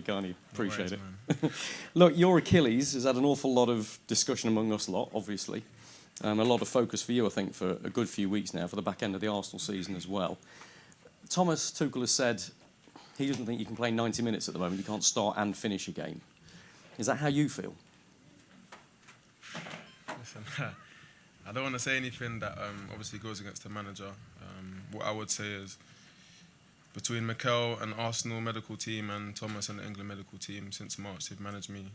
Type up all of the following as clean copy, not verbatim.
can't you? Appreciate it. Look, your Achilles has had an awful lot of discussion among us lot, obviously. A lot of focus for you, I think, for a good few weeks now, for the back end of the Arsenal season as well. Thomas Tuchel has said he doesn't think you can play 90 minutes at the moment. You can't start and finish a game. Is that how you feel? Listen, I don't want to say anything that obviously goes against the manager. What I would say is, between Mikel and Arsenal medical team and Thomas and the England medical team, since March, they've managed me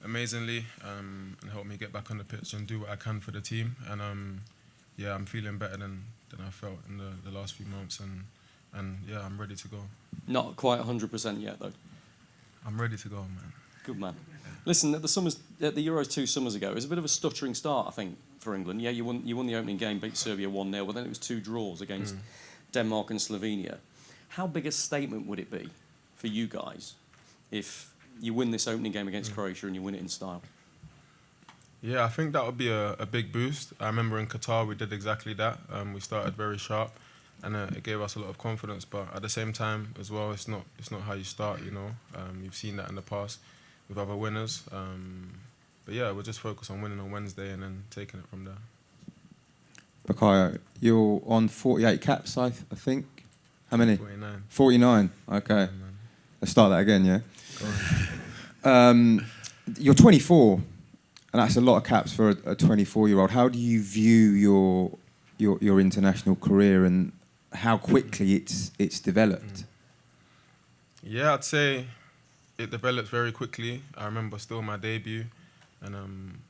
amazingly and helped me get back on the pitch and do what I can for the team. And I'm feeling better than I felt in the last few months. And yeah, I'm ready to go. Not quite 100% yet, though. I'm ready to go, man. Good man. Listen, at the Euros 2 summers ago, it was a bit of a stuttering start, I think, for England. Yeah, you won the opening game, beat Serbia 1-0, but then it was 2 draws against Denmark and Slovenia. How big a statement would it be for you guys if you win this opening game against Croatia and you win it in style? Yeah, I think that would be a big boost. I remember in Qatar we did exactly that. We started very sharp, and it gave us a lot of confidence. But at the same time, as well, it's not how you start. You know, you've seen that in the past with other winners. But yeah, we'll just focus on winning on Wednesday and then taking it from there. Bukayo, you're on 48 caps, I think. How many? 49. 49. Okay. Yeah, Let's start that again. Yeah. You're 24, and that's a lot of caps for a 24-year-old. How do you view your international career and how quickly it's developed? Yeah, I'd say it developed very quickly. I remember still my debut and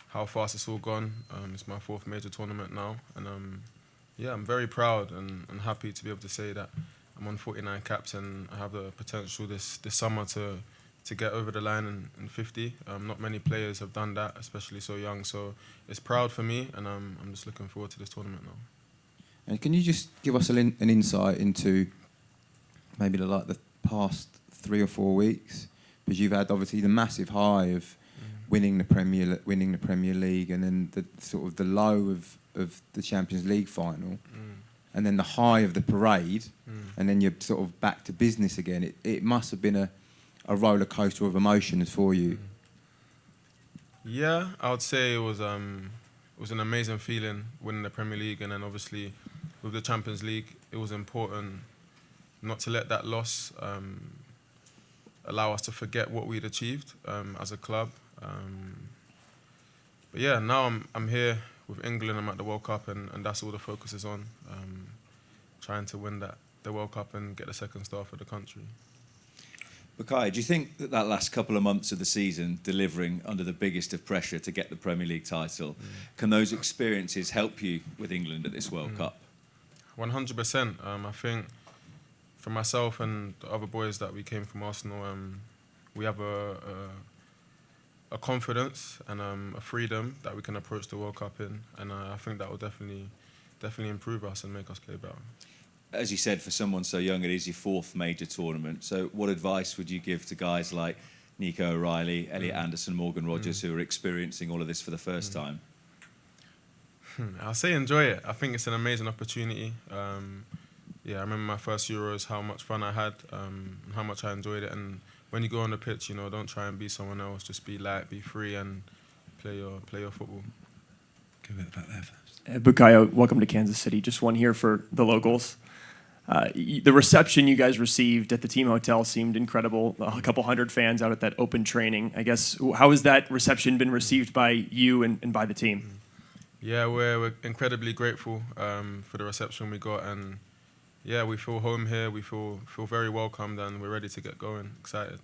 how fast it's all gone. It's my 4th major tournament now, and yeah, I'm very proud and happy to be able to say that I'm on 49 caps and I have the potential this summer to get over the line in 50. Not many players have done that, especially so young. So it's proud for me, and I'm just looking forward to this tournament now. And can you just give us an insight into maybe the past 3 or 4 weeks? Because you've had obviously the massive high of winning the Premier League, and then the sort of the low of the Champions League final, and then the high of the parade, and then you're sort of back to business again. It must have been a roller coaster of emotions for you. Yeah, I would say it was an amazing feeling winning the Premier League, and then obviously with the Champions League, it was important not to let that loss allow us to forget what we'd achieved as a club. But yeah, now I'm here with England. I'm at the World Cup, and that's all the focus is on, trying to win the World Cup and get the 2nd star for the country. Bukayo, do you think that last couple of months of the season, delivering under the biggest of pressure to get the Premier League title, can those experiences help you with England at this World Cup? 100%. I think for myself and the other boys that we came from Arsenal, we have a confidence and a freedom that we can approach the World Cup in, and I think that will definitely improve us and make us play better. As you said, for someone so young, it is your 4th major tournament. So what advice would you give to guys like Nico O'Reilly, Elliot Anderson, Morgan Rogers, who are experiencing all of this for the first time? I'll say enjoy it. I think it's an amazing opportunity. Yeah, I remember my first Euros, how much fun I had, and how much I enjoyed it. And when you go on the pitch, you know, don't try and be someone else. Just be light, be free, and play your football. Give it back there first. Bukayo, welcome to Kansas City. Just one here for the locals. The reception you guys received at the team hotel seemed incredible. A couple hundred fans out at that open training. I guess, how has that reception been received by you and by the team? Yeah, we're incredibly grateful for the reception we got, and yeah, we feel home here. We feel very welcomed, and we're ready to get going. Excited.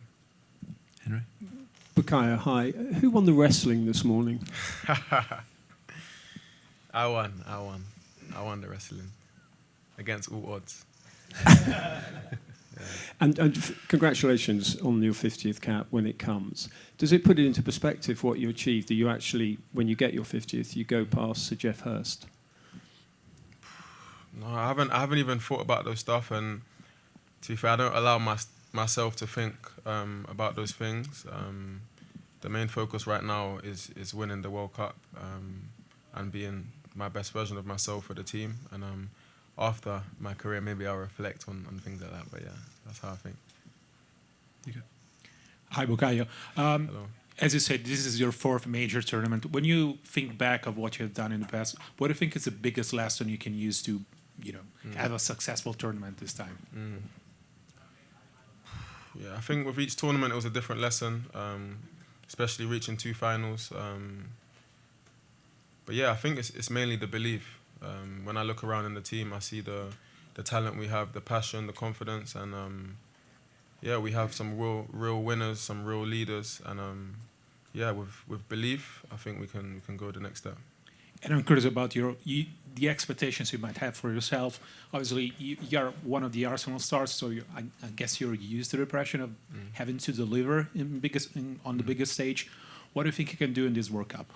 Henry? Bukayo, hi. Who won the wrestling this morning? I won the wrestling against all odds. And congratulations on your 50th cap when it comes. Does it put it into perspective what you achieved? Do you actually, when you get your 50th, you go past Sir Geoff Hurst? No, I haven't even thought about those stuff, and to be fair, I don't allow myself to think about those things. The main focus right now is winning the World Cup and being my best version of myself for the team. And after my career, maybe I'll reflect on things like that. But yeah, that's how I think. You go. Hi, Bukayo. Hello. As you said, this is your fourth major tournament. When you think back of what you've done in the past, what do you think is the biggest lesson you can use to, have a successful tournament this time? Yeah, I think with each tournament it was a different lesson, especially reaching 2 finals. But yeah, I think it's mainly the belief. When I look around in the team, I see the talent we have, the passion, the confidence, and yeah, we have some real winners, some real leaders, and yeah, with belief, I think we can go the next step. And I'm curious about the expectations you might have for yourself. Obviously, you are one of the Arsenal stars, so I guess you're used to the pressure of having to deliver on the biggest stage. What do you think you can do in this World Cup?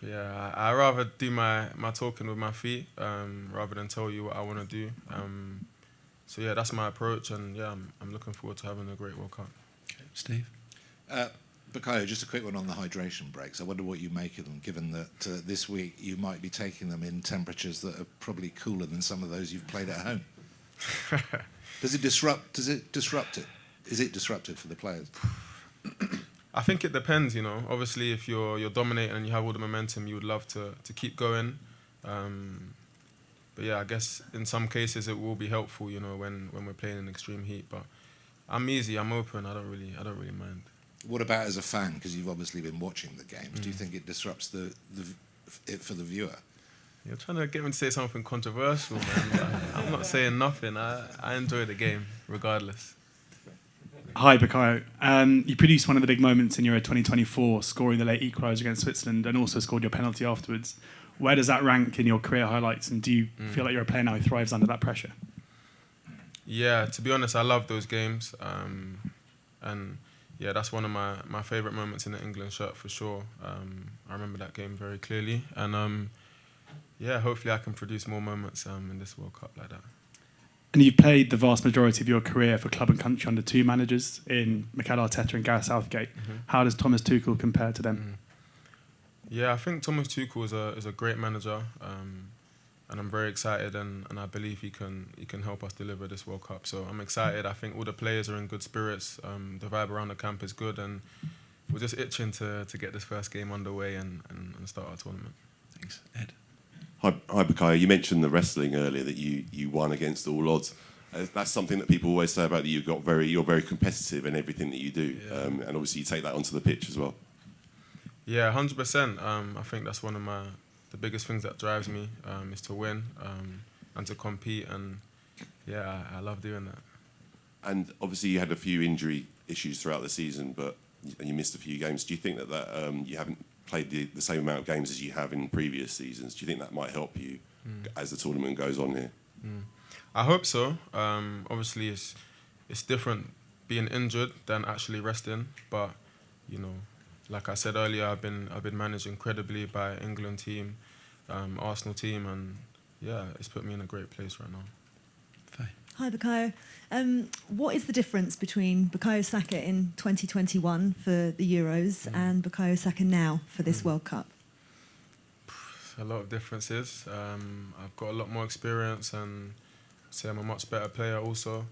Yeah, I rather do my talking with my feet rather than tell you what I want to do. So yeah, that's my approach, and yeah, I'm looking forward to having a great World Cup. Okay. Steve? Bukayo, just a quick one on the hydration breaks. I wonder what you make of them, given that this week you might be taking them in temperatures that are probably cooler than some of those you've played at home. Does it disrupt it? Is it disruptive for the players? I think it depends, Obviously, if you're dominating and you have all the momentum, you would love to keep going. But yeah, I guess in some cases it will be helpful, when we're playing in extreme heat. But I'm easy, I'm open. I don't really mind. What about as a fan? Because you've obviously been watching the games. Do you think it disrupts it for the viewer? You're trying to get me to say something controversial, man. I'm not saying nothing. I enjoy the game regardless. Hi, Bukayo. You produced one of the big moments in Euro 2024, scoring the late equaliser against Switzerland, and also scored your penalty afterwards. Where does that rank in your career highlights, and do you feel like you're a player now who thrives under that pressure? Yeah, to be honest, I love those games. And yeah, that's one of my favourite moments in the England shirt for sure. I remember that game very clearly. And yeah, hopefully I can produce more moments in this World Cup like that. And you've played the vast majority of your career for club and country under 2 managers in Mikel Arteta and Gareth Southgate. How does Thomas Tuchel compare to them? Yeah, I think Thomas Tuchel is a great manager, and I'm very excited, and I believe he can help us deliver this World Cup. So I'm excited. I think all the players are in good spirits. The vibe around the camp is good, and we're just itching to get this first game underway and start our tournament. Thanks. Ed? Hi, Bukayo. You mentioned the wrestling earlier, that you won against all odds. That's something that people always say about you. You're very competitive in everything that you do, and obviously you take that onto the pitch as well. Yeah, 100%. I think that's one of the biggest things that drives me is to win and to compete, and yeah, I love doing that. And obviously you had a few injury issues throughout the season, but you missed a few games. Do you think that you haven't played the same amount of games as you have in previous seasons? Do you think that might help you as the tournament goes on here? I hope so. Obviously, it's different being injured than actually resting, but like I said earlier, I've been managed incredibly by England team, Arsenal team, and yeah, it's put me in a great place right now. Faye. Hi, Bukayo. What is the difference between Bukayo Saka in 2021 for the Euros and Bukayo Saka now for this World Cup? A lot of differences. I've got a lot more experience, and I'd say I'm a much better player also.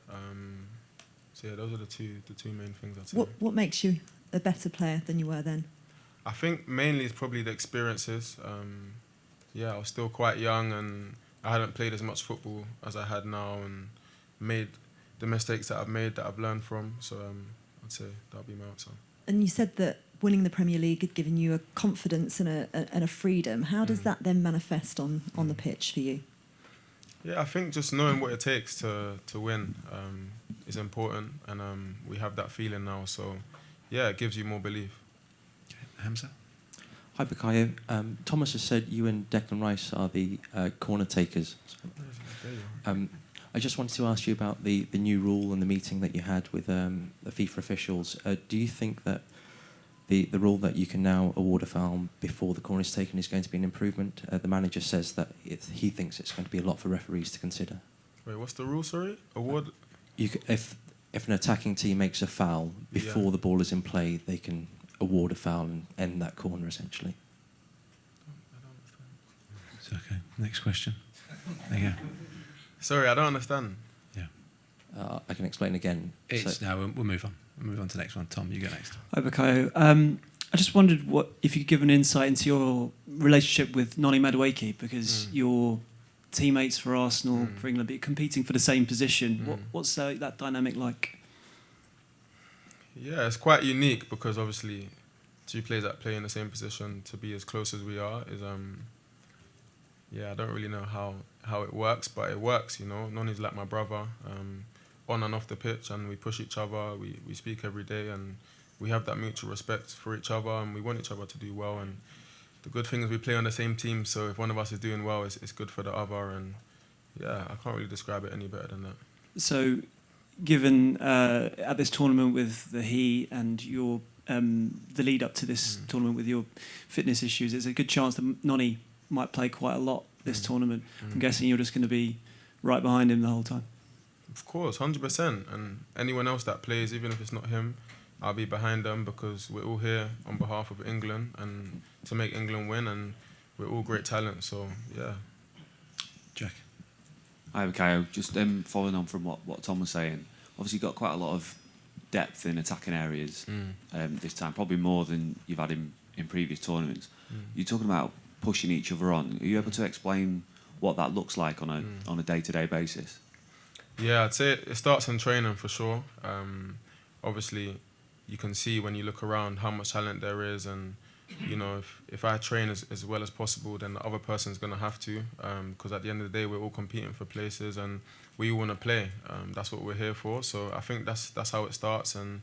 So yeah, those are the two main things I'd say. What makes you a better player than you were then? I think mainly it's probably the experiences. Yeah, I was still quite young, and I hadn't played as much football as I had now, and made the mistakes that I've made that I've learned from. So I'd say that'll be my answer. And you said that winning the Premier League had given you a confidence and a freedom. How does that then manifest on the pitch for you? Yeah, I think just knowing what it takes to win is important, and we have that feeling now. So yeah, it gives you more belief. Okay. Hamza? Hi, Bukayo. Thomas has said you and Declan Rice are the corner takers. I just wanted to ask you about the new rule and the meeting that you had with the FIFA officials. Do you think that the rule that you can now award a foul before the corner is taken is going to be an improvement? The manager says that he thinks it's going to be a lot for referees to consider. Wait, what's the rule, sorry? Award? If an attacking team makes a foul before the ball is in play, they can award a foul and end that corner, essentially. It's okay. Next question. There you go. Sorry, I don't understand. Yeah. I can explain again. No, we'll move on. move on to the next one. Tom, you go next. Hi, Bukayo. I just wondered if you could give an insight into your relationship with Noni Madueke, because you're teammates for Arsenal, for England, but you're competing for the same position. What's that dynamic like? Yeah, it's quite unique because obviously two players that play in the same position to be as close as we are is I don't really know how it works, but it works, you know. Noni's like my brother, on and off the pitch, and we push each other, we speak every day, and we have that mutual respect for each other, and we want each other to do well. And the good thing is we play on the same team, so if one of us is doing well, it's good for the other, and yeah, I can't really describe it any better than that. So, given at this tournament with the He and your the lead up to this tournament with your fitness issues, there's a good chance that Noni might play quite a lot this tournament. I'm guessing you're just going to be right behind him the whole time. Of course, 100%. And anyone else that plays, even if it's not him, I'll be behind them because we're all here on behalf of England and to make England win, and we're all great talent. So yeah. Jack. Hi, Bukayo. Just following on from what Tom was saying. Obviously, you've got quite a lot of depth in attacking areas this time, probably more than you've had in previous tournaments. You're talking about pushing each other on. Are you able to explain what that looks like on a day-to-day basis? Yeah, I'd say it starts in training for sure. Obviously, you can see when you look around how much talent there is, and you know, if I train as well as possible, then the other person's going to have to, because at the end of the day, we're all competing for places and we all want to play. That's what we're here for. So I think that's how it starts, and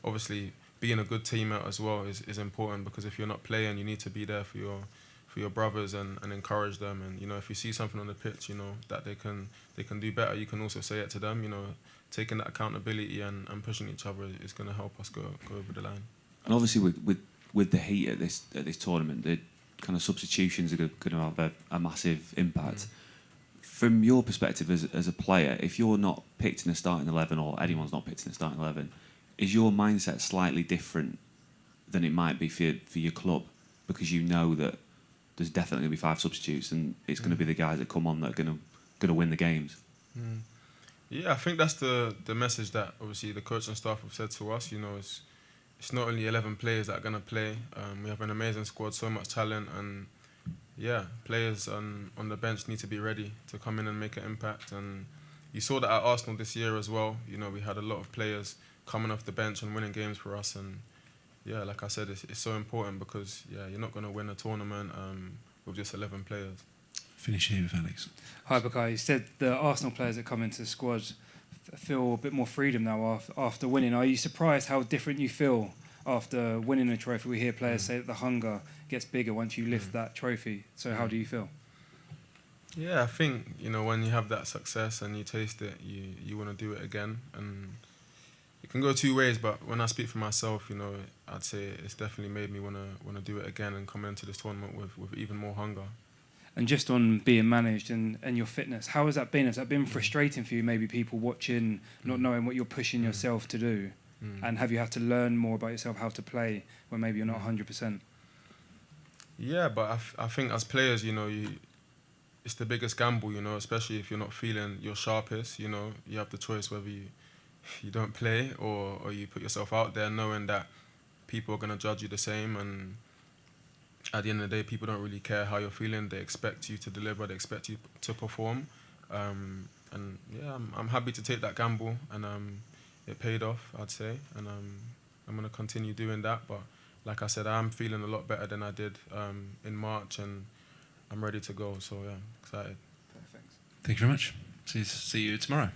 obviously being a good teammate as well is important, because if you're not playing, you need to be there for your brothers and encourage them. And you know, if you see something on the pitch, you know, that they can do better, you can also say it to them. You know, taking that accountability and pushing each other is going to help us go over the line. And obviously with the heat at this tournament, the kind of substitutions are going to have a massive impact. From your perspective as a player, if you're not picked in the starting 11, or anyone's not picked in the starting 11, is your mindset slightly different than it might be for your club? Because you know that there's definitely going to be 5 substitutes, and it's going to be the guys that come on that are going to win the games. Yeah, I think that's the message that obviously the coach and staff have said to us. You know, it's not only 11 players that are going to play. We have an amazing squad, so much talent, and yeah, players on the bench need to be ready to come in and make an impact. And you saw that at Arsenal this year as well. You know, we had a lot of players coming off the bench and winning games for us. And yeah, like I said, it's so important, because yeah, you're not going to win a tournament with just 11 players. Finish here with Alex. Hi, Bukayo. You said the Arsenal players that come into the squad feel a bit more freedom now after winning. Are you surprised how different you feel after winning a trophy? We hear players say that the hunger gets bigger once you lift that trophy. So how do you feel? Yeah, I think, you know, when you have that success and you taste it, you want to do it again. And it can go 2 ways, but when I speak for myself, you know, I'd say it's definitely made me want to do it again and come into this tournament with even more hunger. And just on being managed and your fitness, how has that been? Has that been frustrating for you, maybe people watching, not knowing what you're pushing yourself to do? And have you had to learn more about yourself, how to play, when maybe you're not 100%? Yeah, but I think as players, you know, it's the biggest gamble, you know, especially if you're not feeling your sharpest. You know, you have the choice whether you don't play or you put yourself out there knowing that people are going to judge you the same. And at the end of the day, people don't really care how you're feeling. They expect you to deliver. They expect you to perform. And yeah, I'm happy to take that gamble, and it paid off, I'd say. And I'm going to continue doing that. But like I said, I'm feeling a lot better than I did in March, and I'm ready to go. So yeah, excited. Perfect. Thank you very much. See you tomorrow.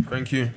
Thank you.